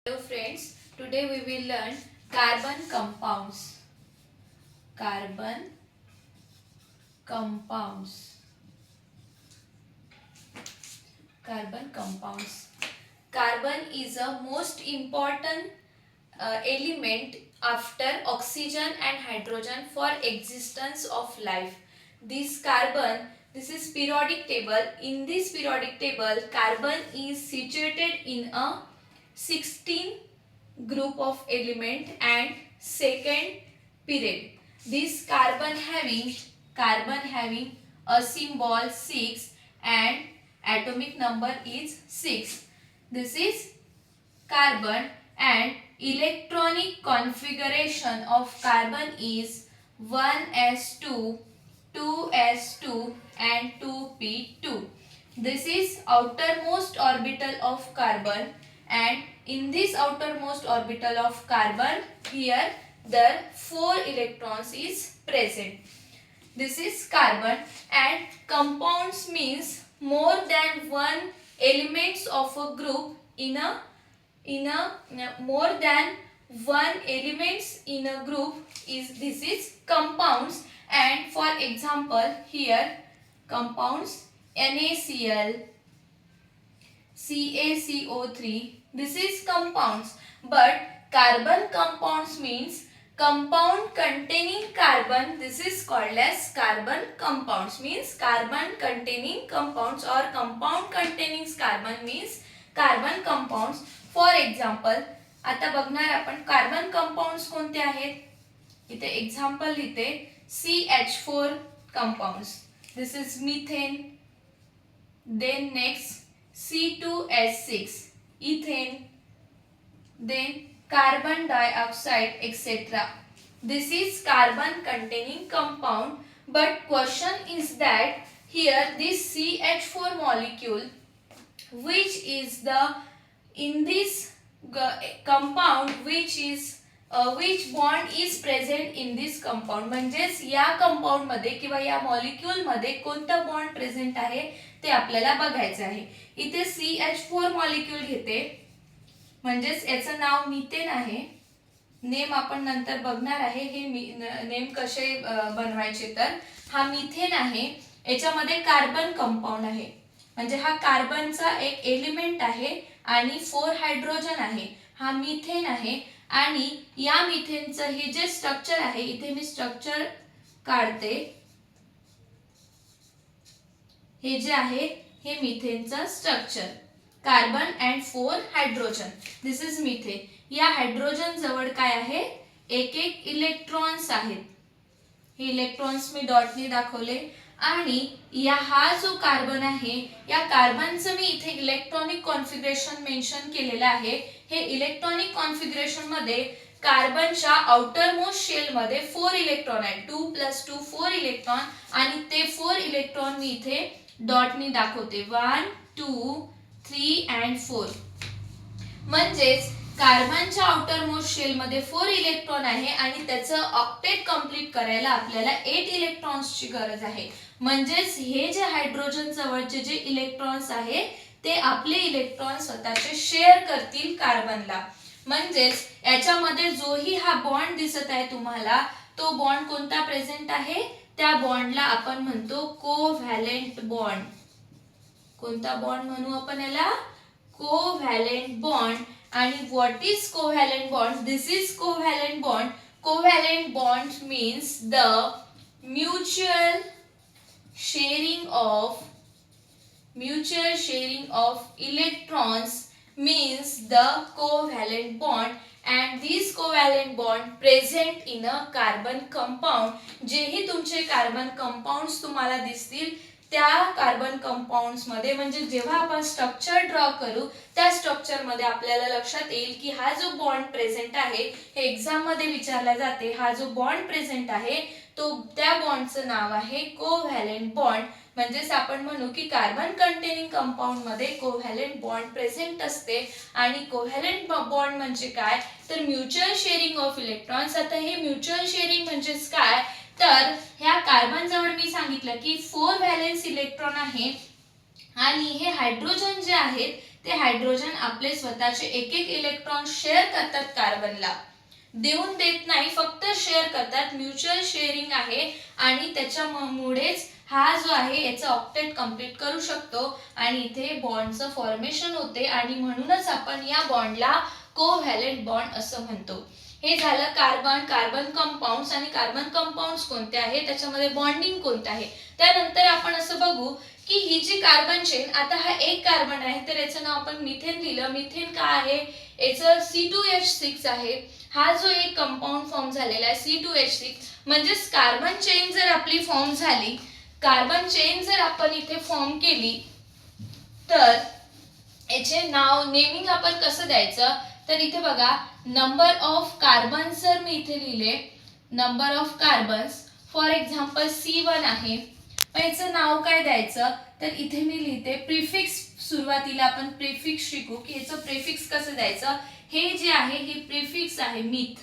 Hello friends, today we will learn carbon compounds. Carbon compounds. Carbon compounds. Carbon is a most important element after oxygen and hydrogen for existence of life. This is periodic table. In this periodic table, carbon is situated in a 16 group of element and second period. This carbon having a symbol 6 and atomic number is 6. This is carbon, and electronic configuration of carbon is 1s2, 2s2 and 2p2. This is outermost orbital of carbon, and in this outermost orbital of carbon, here the 4 electrons is present. This is carbon, and compounds means more than one elements of a group in a more than one elements in a group this is compounds. And for example, here compounds NaCl, CaCO3, this is compounds. But carbon compounds means compound containing carbon. This is called as carbon compounds, means carbon containing compounds, or compound containing carbon means carbon compounds. For example आता बघणार आपण carbon compounds कोणते आहेत. इथे example लिहिते CH4 compounds. This is methane. Then next C2H6 ethane. Then carbon dioxide etcetera. This is carbon containing compound, but question is that here this CH4 molecule which is the in this compound which bond is present in this compound. म्हणजेच या compound मध्ये किंवा या molecule मध्ये कोणता bond present आहे ते आपल्याला बघायचं आहे. इथे CH4 मॉलिक्यूल घेते, म्हणजेच याचं नाव मिथेन आहे. नेम आपण नंतर बघणार आहे हे नेम कसे बनवायचे. तर हा मिथेन आहे, याच्यामध्ये कार्बन कंपाऊंड आहे, म्हणजे हा कार्बनचा एक एलिमेंट आहे आणि 4 हायड्रोजन आहे. हा मिथेन आहे, आणि या मिथेनचं हे जे स्ट्रक्चर आहे, इथे मी स्ट्रक्चर काढते. हे जे आहे हे मिथेनचं structure, carbon and 4 hydrogen. This is methane. या हायड्रोजन जवळ काय आहे, एक एक इलेक्ट्रॉन्स आहेत. हे इलेक्ट्रॉन्स मी डॉटने दाखवले. आणि हा जो कार्बन आहे, या कार्बनचं मी इथे इलेक्ट्रॉनिक कॉन्फिगरेशन मेन्शन केलेलं आहे. हे इलेक्ट्रॉनिक कॉन्फिगरेशन मध्ये कार्बनच्या आउटर मोस्ट शेल मध्ये 4 इलेक्ट्रॉन आहेत. 2 + 2 4 इलेक्ट्रॉन, आणि ते 4 इलेक्ट्रॉन मी इथे डॉटने दाखवते. 1 2 3 अँड 4. म्हणजेच कार्बनच्या आउटर मोस्ट शेल मध्ये 4 इलेक्ट्रॉन आहे, आणि त्याचं ऑक्टेट कंप्लीट करायला आपल्याला 8 इलेक्ट्रॉन्सची गरज आहे. म्हणजेच हे जे हायड्रोजन जवळचे जे इलेक्ट्रॉन्स आहे ते आपले इलेक्ट्रॉन स्वतःचे शेअर करतील कार्बनला. म्हणजेच याच्यामध्ये जोही हा बॉन्ड दिसत आहे तुम्हाला, तो बॉन्ड कोणता प्रेझेंट आहे, त्या बॉन्डला आपण म्हणतो कोव्हॅलेंट बॉन्ड. कोणता बॉन्ड म्हणू आपण याला, कोव्हॅलेंट बॉन्ड. आणि what is covalent bond, this is covalent bond. Covalent bond means the mutual sharing of electrons means the covalent bond, and this covalent bond present in a carbon compound. जेही तुमचे carbon compounds तुम्हाला दिसतील त्या carbon compounds मध्ये, म्हणजे जेव्हा आपण structure draw करू त्या स्ट्रक्चर मध्ये आपल्याला लक्षात येईल की हा जो बॉन्ड प्रेझेंट आहे, हे एक्झाम मध्ये विचारला जाते. हा जो बॉन्ड प्रेझेंट आहे तो त्या बॉन्डचं नाव आहे कोव्हॅलेंट बॉन्ड. म्हणजेच आपण म्हणू की कार्बन कंटेनिंग कंपाऊंड मध्ये कोव्हॅलेंट बॉन्ड प्रेझेंट असते. आणि कोव्हॅलेंट बॉन्ड म्हणजे काय, तर म्युच्युअल शेअरिंग ऑफ इलेक्ट्रॉन्स. आता हे म्युच्युअल शेअरिंग म्हणजेच काय, तर ह्या कार्बन जवळ मी सांगितलं की 4 व्हॅलेन्स इलेक्ट्रॉन आहे, आणि हे हायड्रोजन जे आहेत ते हायड्रोजन आपले स्वतःचे एक एक इलेक्ट्रॉन शेअर करतात कार्बनला, देऊन देत नाही, फक्त शेअर करतात. म्युच्युअल शेअरिंग आहे आणि त्याच्यामुळेच हा जो आहे याचा ऑक्टेट कंप्लीट करू शकतो आणि इथे बॉन्डचं फॉर्मेशन होते आणि म्हणूनच आपण या बॉन्डला कोव्हॅलेंट बॉन्ड असं म्हणतो. हे झालं कार्बन, कार्बन कंपाऊंड्स. आणि कार्बन कंपाऊंड्स कोणते आहे, त्याच्यामध्ये बॉन्डिंग कोणतं आहे. त्यानंतर आपण असं बघू की ही जी कार्बन चेन, आता हा एक कार्बन आहे तर याचं नाव आपण मिथेन दिलं. मिथेन का आहे, याचं C2H6 आहे. हा जो एक कंपाऊंड फॉर्म झालेला आहे C2H6, म्हणजेच कार्बन चेन जर आपली फॉर्म झाली, कार्बन चेन जर आपण इथे फॉर्म केली तर याचे नाव नेमिंग आपण कसं द्यायचं, तर इथे बघा नंबर ऑफ कार्बन्स जर मी इथे लिहिले, number of carbons for example C1 आहे, पण याचं नाव काय द्यायचं, तर इथे मी लिहिते प्रिफिक्स. सुरुवातीला आपण प्रिफिक्स शिकू की याचं प्रिफिक्स कसं द्यायचं. हे जे आहे हे प्रिफिक्स आहे मिथ,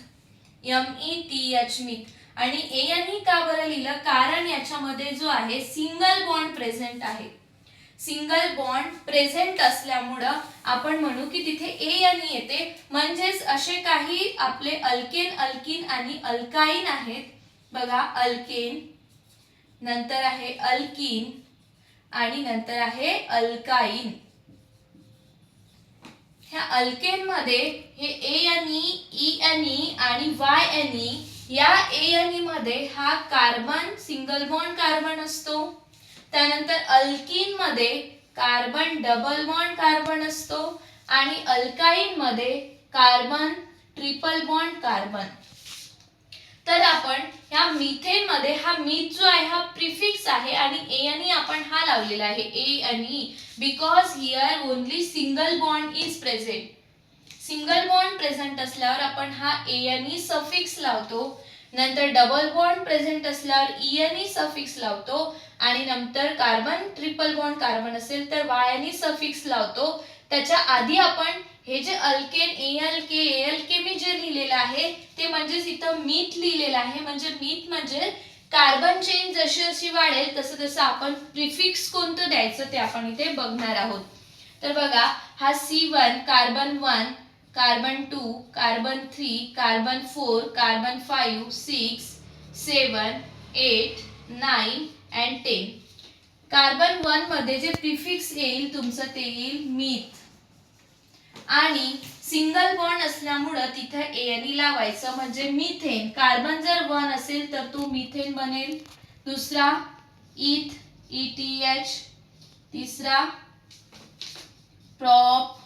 METH मिथ. आणि ANE का बरं लिहिलं, कारण याच्यामध्ये जो आहे सिंगल बॉन्ड प्रेझेंट आहे. सिंगल बॉन्ड प्रेझेंट असल्यामुळं आपण म्हणू की तिथे ANE येते. म्हणजेच असे काही आपले अल्केन, अल्किन आणि अल्काईन आहेत. बघा अल्केन, नंतर आहे अल्किन आणि नंतर आहे अल्काईन. ह्या अल्केन मध्ये हे ANE, ENE आणि YNE, या ANE मध्ये हा कार्बन सिंगल बॉन्ड कार्बन असतो. त्यानंतर अल्किन मध्ये कार्बन डबल बॉन्ड कार्बन असतो आणि अल्काईन मध्ये कार्बन ट्रिपल बॉन्ड कार्बन. तर आपण ह्या मिथेन मध्ये हा मिथ जो आहे हा प्रिफिक्स आहे आणि ANE आपण हा लावलेला आहे ANE, because here only single bond is present. Single bond present असल्यावर आपण हा ANE सफिक्स लावतो. नंतर डबल बॉन्ड प्रेझेंट असल्यावर ENE सफिक्स लावतो आणि नंतर कार्बन ट्रिपल बॉन्ड कार्बन असेल तर YNE सफिक्स लावतो. त्याच्या आधी आपण हे जे अल्केन ALK मी जे लिहिलेलं आहे ते म्हणजेच इथं मीथ लिहिलेलं आहे. म्हणजे मीथ म्हणजे कार्बन चेन जशी जशी वाढेल तसं तसं आपण प्रिफिक्स कोणतं द्यायचं ते आपण इथे बघणार आहोत. तर बघा हा C1 carbon 1, carbon 2, carbon 3, carbon 4, carbon 5, 6, 7, 8, 9 and 10. Carbon 1 मध्ये जे प्रिफिक्स येईल तुमचं ते येईल मीथ आणि सिंगल बॉन्ड असल्यामुळं तिथे ANE लावायचं. म्हणजे मिथेन, कार्बन जर 1 असेल तर तो मिथेन बनेल. दुसरा इथ, ETH. तिसरा प्रॉप.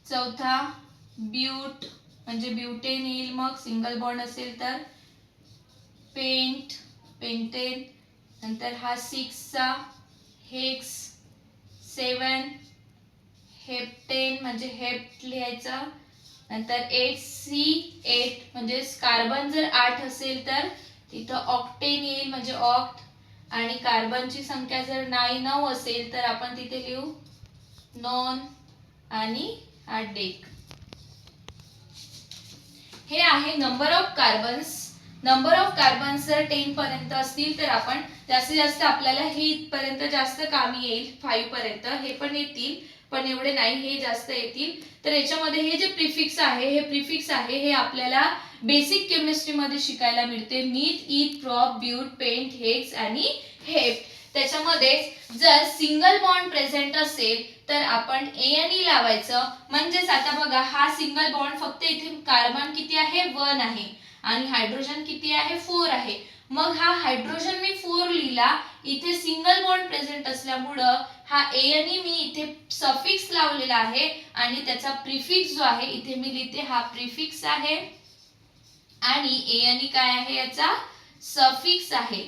चौथा ब्यूट म्हणजे ब्यूटेन येईल मग सिंगल बॉन्ड असेल तर. Pent, pentane. नंतर हा 6 चा हेक्स. 7 हेप्टेन म्हणजे हेप्ट लिहायचं. नंतर 8C8 म्हणजे कार्बन जर 8 असेल तर तिथं ऑक्टेन येईल म्हणजे ऑक्ट. आणि कार्बनची संख्या जर 9 असेल तर आपण तिथे लिहू नॉन आणि हा डेक. हे आहे number of carbons. Number of carbons जर 10 पर्यंत असतील तर आपण जास्तीत जास्त आपल्याला हे इथपर्यंत जास्त कामी येईल. 5 पर्यंत हे पण येतील पण एवढे नाही, हे जास्त येतील. तर याच्यामध्ये हे जे प्रिफिक्स आहे हे प्रिफिक्स आहे हे आपल्याला बेसिक केमिस्ट्री मध्ये शिकायला मिळते. Meth, eth, prop, but, pent, hex आणि हेप्ट. त्याच्यामध्ये जर सिंगल बॉन्ड प्रेझेंट असेल तर आपण ANE लावायचं. म्हणजेच आता बघा हा सिंगल बॉन्ड फक्त इथे कार्बन किती आहे 1 आहे आणि हायड्रोजन किती आहे 4 आहे. मग हा हायड्रोजन मी 4 लिहिला, इथे सिंगल बॉन्ड प्रेझेंट असल्यामुळं हा ANE मी इथे सफिक्स लावलेला आहे आणि त्याचा प्रिफिक्स जो आहे इथे मी लिहिते हा प्रिफिक्स आहे आणि ANE काय आहे याचा सफिक्स आहे.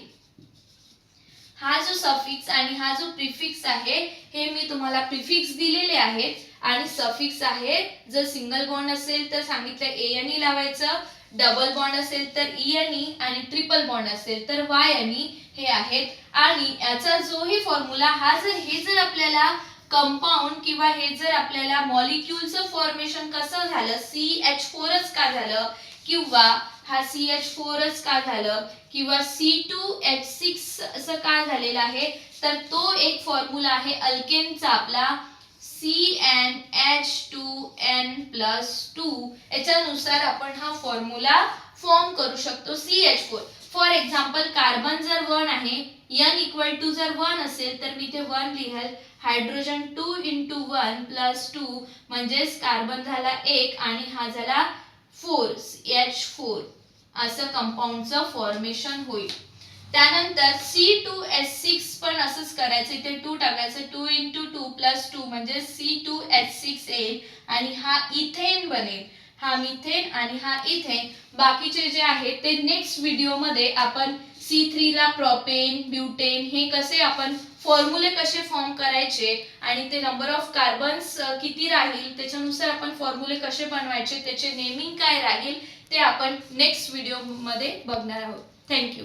हा जो सफिक्स आणि हा जो प्रिफिक्स आहे हे मी तुम्हाला प्रिफिक्स दिलेले आहेत आणि सफिक्स आहे. जर सिंगल बॉन्ड असेल तर सांगितलं ANE लावायचं, डबल बॉन्ड असेल तर ENE आणि ट्रिपल बॉन्ड असेल तर YNE हे आहेत. आणि याचा जोही फॉर्म्युला हे जर आपल्याला कंपाऊंड किंवा हे जर आपल्याला मॉलिक्यूलचं फॉर्मेशन कसं झालं, CH4च का झालं किंवा हा CH4च का झालं किंवा C2H6 असं का झालेलं आहे, तर तो एक फॉर्म्युला आहे अल्केनचा आपला CnH2n+2 याच्यानुसार आपण हा फॉर्म्युला फॉर्म करू शकतो CH4. फॉर एक्झाम्पल कार्बन जर 1 आहे, n इक्वल टू जर 1 असेल तर मी इथे 1 लिहेल. हायड्रोजन 2 × 1 + 2 म्हणजेच कार्बन झाला 1 आणि हा झाला 4 H4 असं कंपाऊंडचं फॉर्मेशन होईल. त्यानंतर C2H6 पण असंच करायचं. इथे 2 टाकायचं. 2 × 2 + 2 म्हणजे C2H6 येईल आणि हा इथेन बनेल. हा मिथेन आणि हा इथेन. बाकीचे जे आहेत ते नेक्स्ट व्हिडिओमध्ये आपण C3 ला प्रोपेन, ब्युटेन हे कसे आपण फॉर्म्युले कसे फॉर्म करायचे आणि ते नंबर ऑफ कार्बन्स किती राहील त्याच्यानुसार आपण फॉर्म्युले कसे बनवायचे, त्याचे नेमिंग काय राहील ते आपण नेक्स्ट व्हिडिओमध्ये बघणार आहोत. थँक्यू.